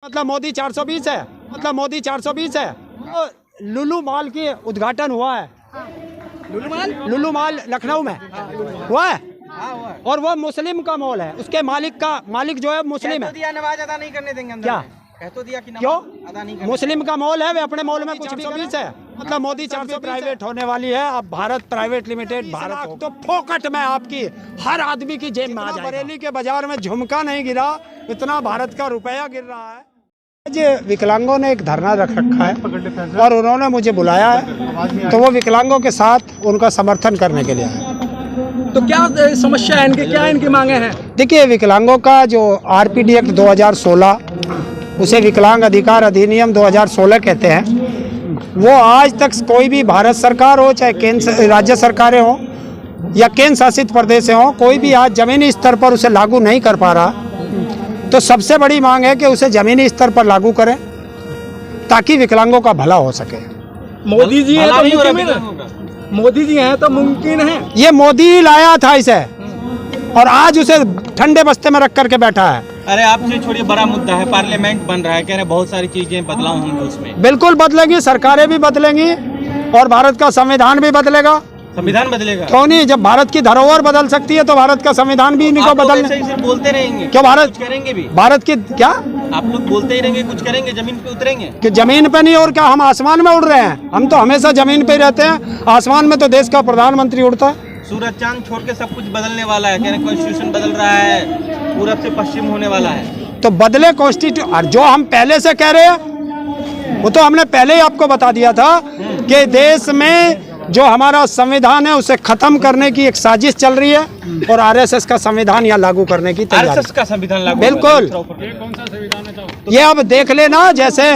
मतलब मोदी 420 है, मतलब मोदी 420 है। लुलु मॉल की उद्घाटन हुआ है, लुलु मॉल लखनऊ में हुआ है, और वो मुस्लिम का मॉल है, उसके मालिक जो है मुस्लिम है। दिया नमाज अदा नहीं करने देंगे अंदर क्या कह तो दिया कि क्यों? अदा नहीं मुस्लिम का मॉल है, वे अपने मॉल में कुछ भी है। मतलब मोदी 420 प्राइवेट होने वाली है। अब भारत प्राइवेट लिमिटेड भारत तो फोकट में आपकी हर आदमी की जेब में आ जाएगा। बरेली के बाजार में झुमका नहीं गिरा, इतना भारत का रुपया गिर रहा है। आज विकलांगों ने एक धरना रख रखा है और उन्होंने मुझे बुलाया है, तो वो विकलांगों के साथ उनका समर्थन करने के लिए आए। तो क्या समस्या है इनकी, क्या इनकी मांगे हैं? देखिए, विकलांगों का जो आरपीडी एक्ट 2016, उसे विकलांग अधिकार अधिनियम 2016 कहते हैं, वो आज तक कोई भी भारत सरकार हो, चाहे केंद्र राज्य सरकारें हो या केंद्र शासित प्रदेश हो, कोई भी आज जमीनी स्तर पर उसे लागू नहीं कर पा रहा। तो सबसे बड़ी मांग है कि उसे जमीनी स्तर पर लागू करें ताकि विकलांगों का भला हो सके। मोदी जी है तो मोदी जी हैं तो मुमकिन है। ये मोदी लाया था इसे और आज उसे ठंडे बस्ते में रख करके बैठा है। अरे आपसे छोड़िए, बड़ा मुद्दा है, पार्लियामेंट बन रहा है, कह रहे बहुत सारी चीजें बदलाव होंगे उसमें। बिल्कुल बदलेंगी, सरकारें भी बदलेंगी और भारत का संविधान भी बदलेगा। संविधान बदलेगा क्यों नहीं? जब भारत की धरोहर बदल सकती है तो भारत का संविधान भी इन्हीं को बदलने। सिर्फ बोलते रहेंगे क्यों? भारत करेंगे भी, भारत की क्या आप लोग बोलते ही रहेंगे, कुछ करेंगे, जमीन पे उतरेंगे कि जमीन पे नहीं और क्या हम आसमान में उड़ रहे हैं? हम तो हमेशा जमीन पे ही रहते हैं, आसमान में तो देश का प्रधानमंत्री उड़ता है। सूरज चांद छोड़ के सब कुछ बदलने वाला है, कह रहे कॉन्स्टिट्यूशन बदल रहा है, पूरब से पश्चिम होने वाला है। तो बदले कॉन्स्टिट्यूशन, और जो हम पहले से कह रहे हैं वो तो हमने पहले ही आपको बता दिया था कि देश में जो हमारा संविधान है उसे खत्म करने की एक साजिश चल रही है और आरएसएस का संविधान यहाँ लागू करने की तैयारी। आरएसएस का संविधान लागू? बिल्कुल। ये अब देख लेना, जैसे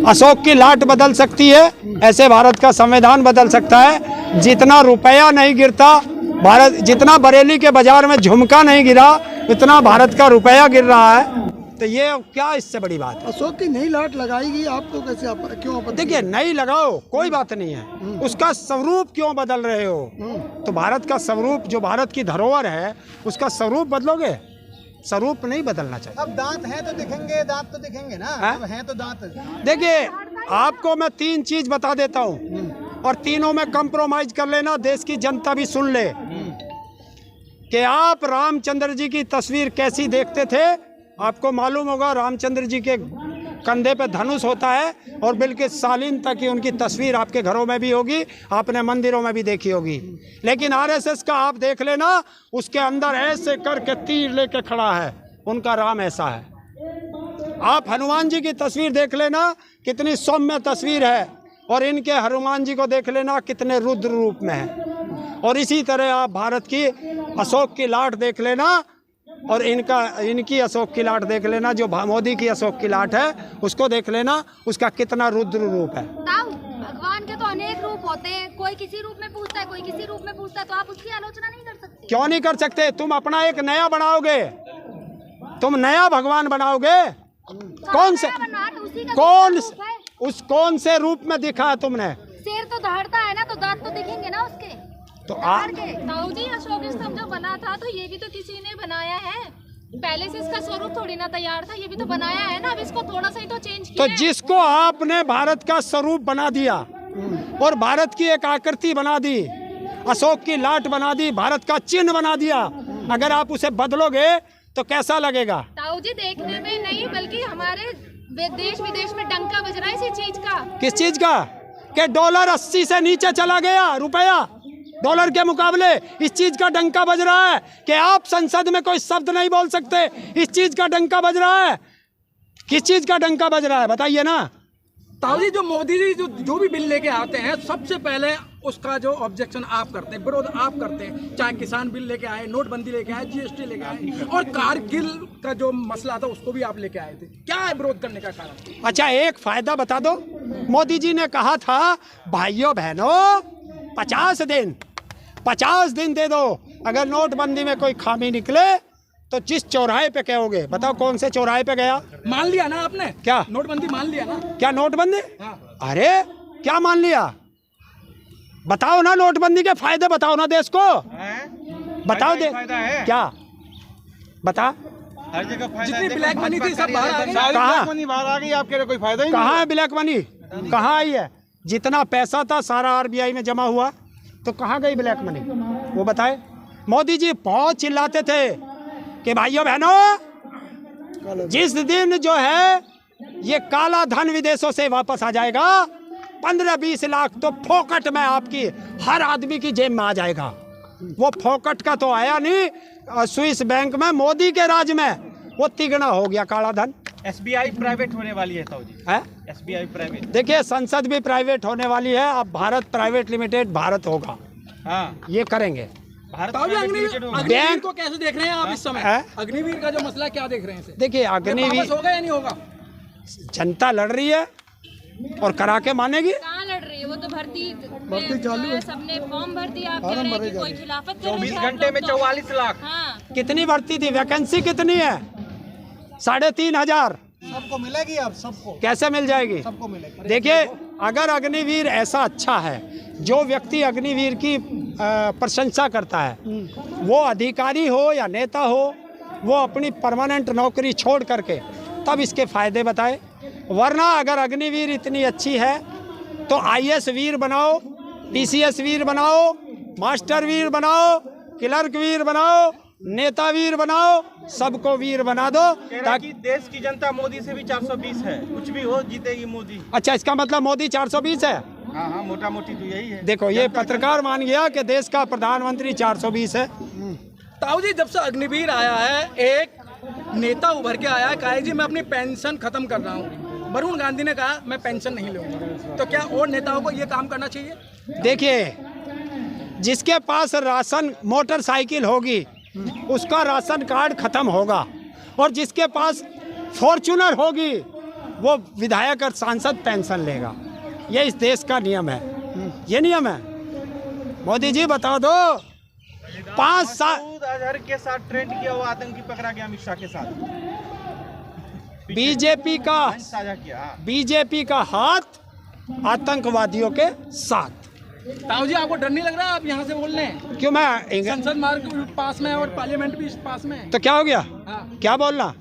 अशोक की लाट बदल सकती है ऐसे भारत का संविधान बदल सकता है। जितना रुपया नहीं गिरता भारत, जितना बरेली के बाजार में झुमका नहीं गिरा, इतना भारत का रुपया गिर रहा है। तो ये क्या इससे बड़ी बात है? अशोक की नई लाट लगाएगी, आपको कैसे क्यों? देखिए, नई लगाओ कोई बात नहीं है, उसका स्वरूप क्यों बदल रहे हो? तो भारत का स्वरूप, जो भारत की धरोहर है, उसका स्वरूप बदलोगे? स्वरूप नहीं बदलना चाहिए। अब दांत हैं तो दिखेंगे, दांत तो दिखेंगे ना, अब हैं तो दांत। देखिए, आपको मैं 3 चीज बता देता हूँ और तीनों में कंप्रोमाइज कर लेना, देश की जनता भी सुन ले कि आप रामचंद्र जी की तस्वीर कैसी देखते थे। आपको मालूम होगा, रामचंद्र जी के कंधे पे धनुष होता है और बिल्कुल शालीनता की उनकी तस्वीर आपके घरों में भी होगी, आपने मंदिरों में भी देखी होगी। लेकिन आरएसएस का आप देख लेना, उसके अंदर ऐसे करके तीर लेके खड़ा है, उनका राम ऐसा है। आप हनुमान जी की तस्वीर देख लेना, कितनी सौम्य तस्वीर है, और इनके हनुमान जी को देख लेना कितने रुद्र रूप में है। और इसी तरह आप भारत की अशोक की लाट देख लेना और इनकी अशोक की लाट देख लेना, जो मोदी की अशोक की लाट है उसको देख लेना, उसका कितना रुद्र रूप है। भगवान के तो अनेक रूप होते हैं, कोई किसी रूप में पूछता है, कोई किसी रूप में पूछता है, तो आप उसकी आलोचना नहीं कर सकते? क्यों नहीं कर सकते? तुम अपना एक नया बनाओगे, तुम नया भगवान बनाओगे। कौन से रूप में दिखा है तुमने? शेर तो दहाड़ता है ना, तो दांत तो दिखेंगे ना उसके। तो ताऊ जी, अशोक स्तंभ जो बना था तो ये भी तो किसी ने बनाया है, पहले से इसका स्वरूप थोड़ी ना तैयार था, ये भी तो बनाया है ना, अब इसको थोड़ा सा ही तो चेंज किया। तो जिसको आपने भारत का स्वरूप बना दिया और भारत की एक आकृति बना दी, अशोक की लाट बना दी, भारत का चिन्ह बना दिया, अगर आप उसे बदलोगे तो कैसा लगेगा? ताऊ जी, देखने में नहीं बल्कि हमारे देश विदेश में डंका बज रहा है इसी चीज का। किस चीज का? कि डॉलर 80 से नीचे चला गया, रुपया डॉलर के मुकाबले। इस चीज का डंका बज रहा है कि आप संसद में कोई शब्द नहीं बोल सकते, इस चीज का डंका बज रहा है। किस चीज का डंका बज रहा है बताइए ना। ताऊ जी, जो मोदी जी जो भी बिल लेके आते हैं, सबसे पहले उसका जो ऑब्जेक्शन आप करते हैं, विरोध आप करते हैं। चाहे किसान बिल लेके आए, नोटबंदी लेके आए, जीएसटी लेके आए, और कारगिल का जो मसला था उसको भी आप लेके आए थे। क्या है विरोध करने का कारण? अच्छा, एक फायदा बता दो। मोदी जी ने कहा था, भाइयों बहनों 50 दिन दे दो, अगर नोटबंदी में कोई खामी निकले तो जिस चौराहे पे कहोगे, बताओ कौन से चौराहे पे गया? मान लिया ना आपने? क्या नोटबंदी मान लिया ना? क्या नोटबंदी? हाँ। अरे क्या मान लिया? बताओ ना, नोटबंदी के फायदे बताओ ना देश को, बताओ दे क्या बता। हर जगह फायदा जितनी है। ब्लैक मनी थी सब बाहर आ गई। कहाँ बाहर आ गई, आपके लिए कोई फायदा ही कहाँ है ब्लैक मनी? कहाँ आई है? जितना पैसा था सारा आरबीआई में जमा हुआ, तो कहाँ गई ब्लैक मनी? वो बताए। मोदी जी बहुत चिल्लाते थे कि भाइयों बहनों, जिस दिन जो है ये काला धन विदेशों से वापस आ जाएगा, 15-20 लाख तो फोकट में आपकी हर आदमी की जेब में आ जाएगा। वो फोकट का तो आया नहीं, स्विस बैंक में मोदी के राज में वो तिगना हो गया काला धन। SBI प्राइवेट होने वाली है ताऊ जी, है SBI प्राइवेट। देखिए, संसद भी प्राइवेट होने वाली है। अब भारत प्राइवेट लिमिटेड भारत होगा, हाँ, ये करेंगे। भारत ताऊ जी, प्राइवेट लिमिटेड होगा। अग्निवीर को कैसे देख रहे हैं आप इस समय? है? अग्निवीर का जो मसला क्या देख रहे हैं इसे? देखिए, ये अग्निवीर वापस होगा या नहीं होगा? जनता लड़ रही है और करा के मानेगी। कहाँ लड़ रही है? वो तो भर्ती चालू है, सबने फॉर्म भर दिया। आप कह रहे हैं कि कोई खिलाफत कर रही 24 है। घंटे में 44 लाख। हाँ, कितनी भर्ती थी? वैकेंसी कितनी है? 3,500। सबको मिलेगी, अब सबको कैसे मिल जाएगी? सबको मिलेगी। देखिए, अगर अग्निवीर ऐसा अच्छा है, जो व्यक्ति अग्निवीर की प्रशंसा करता है, वो अधिकारी हो या नेता हो, वो अपनी परमानेंट नौकरी छोड़ करके तब इसके फायदे बताए। वरना अगर अग्निवीर इतनी अच्छी है तो IAS वीर बनाओ, PCS वीर बनाओ, मास्टर वीर बनाओ, क्लर्क वीर बनाओ, नेता वीर बनाओ, सबको वीर बना दो ताकि देश की जनता मोदी से भी 420 है, कुछ भी हो जीतेगी मोदी। अच्छा, इसका मतलब मोदी 420 है। हाँ हाँ, मोटा मोटी तो यही है। देखो, ये पत्रकार मान गया कि देश का प्रधानमंत्री 420 है। ताऊ जी, जब से अग्निवीर आया है, एक नेता उभर के आया है, कहा जी मैं अपनी पेंशन खत्म कर रहा हूँ। वरुण गांधी ने कहा मैं पेंशन नहीं लूंगा। तो क्या और नेताओं को ये काम करना चाहिए? देखिए, जिसके पास राशन मोटरसाइकिल होगी उसका राशन कार्ड खत्म होगा, और जिसके पास फॉर्च्यूनर होगी वो विधायक और सांसद पेंशन लेगा। ये इस देश का नियम है, ये नियम है। मोदी जी बता दो, 5 साल मसूद अजहर के साथ ट्रेंड किया हुआ आतंकी पकड़ा गया अमित शाह के साथ, बीजेपी का साझा किया। हाँ। बीजेपी का हाथ आतंकवादियों के साथ। ताऊ जी, आपको डर नहीं लग रहा? आप यहाँ से बोल रहे हैं, क्यों? मैं संसद मार्ग पास में है और पार्लियामेंट भी पास में है। तो क्या हो गया? हाँ। क्या बोलना?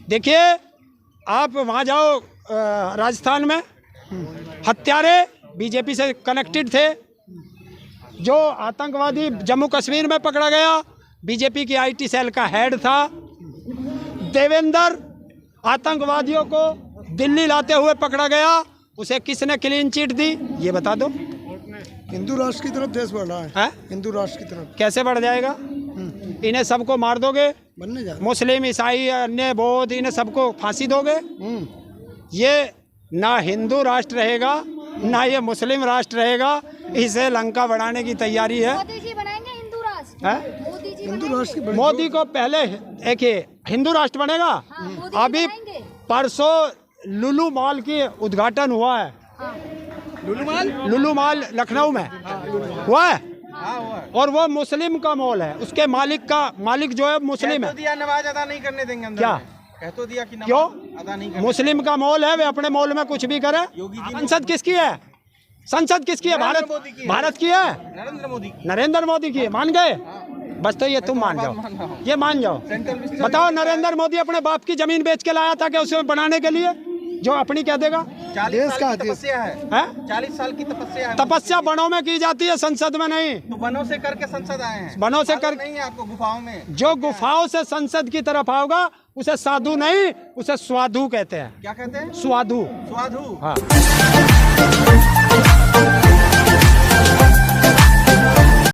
देखिए, आप वहाँ जाओ, राजस्थान में हत्यारे बीजेपी से कनेक्टेड थे। जो आतंकवादी जम्मू कश्मीर में पकड़ा गया, बीजेपी की IT सेल का हेड था। देवेंद्र आतंकवादियों को दिल्ली लाते हुए पकड़ा गया, उसे किसने क्लीन चिट दी? ये बता दो। हिंदू राष्ट्र की तरफ देश बढ़ रहा है। हिंदू राष्ट्र की तरफ कैसे बढ़ जाएगा? इन्हें सबको मार दोगे, बनने जा मुस्लिम, ईसाई, अन्य बौद्ध, इन्हें सबको फांसी दोगे। ये ना हिंदू राष्ट्र रहेगा, ना ये मुस्लिम राष्ट्र रहेगा। इसे लंका बढ़ाने की तैयारी है। मोदी जी बनाएंगे हिंदू राष्ट्र। है? मोदी जी हिंदू राष्ट्र की मोदी को पहले देखिए, हिंदू राष्ट्र बनेगा। हाँ, मोदी जी अभी बनाएंगे। परसों लुलु मॉल की उद्घाटन हुआ है। लुलु मॉल लखनऊ में हुआ है, और वो मुस्लिम का मॉल है। उसके मालिक जो है मुस्लिम कह है। तो दिया नमाज अदा नहीं करने देंगे अंदर क्या? में। कह तो दिया कि क्यों? नमाज अदा नहीं करने। मुस्लिम का मॉल है, वे अपने मॉल में कुछ भी करे। संसद किसकी है? संसद किसकी है? नरेंद्र मोदी की है। भारत की है, नरेंद्र मोदी की। नरेंद्र मोदी की है। मान गए? बस तो ये तुम मान जाओ, ये मान जाओ। बताओ, नरेंद्र मोदी अपने बाप की जमीन बेच के लाया था कि उसे बनाने के लिए, जो अपनी कह देगा? 40 साल की तपस्या है। 40 साल की तपस्या है। तपस्या वनों में की जाती है, संसद में नहीं। तो वनों से करके संसद आए हैं। वनों से कर नहीं है आपको गुफाओं में। जो गुफाओं से संसद की तरफ आओगा उसे साधु नहीं, उसे स्वाधु कहते हैं। क्या कहते हैं? स्वाधु। स्वाधु। हाँ।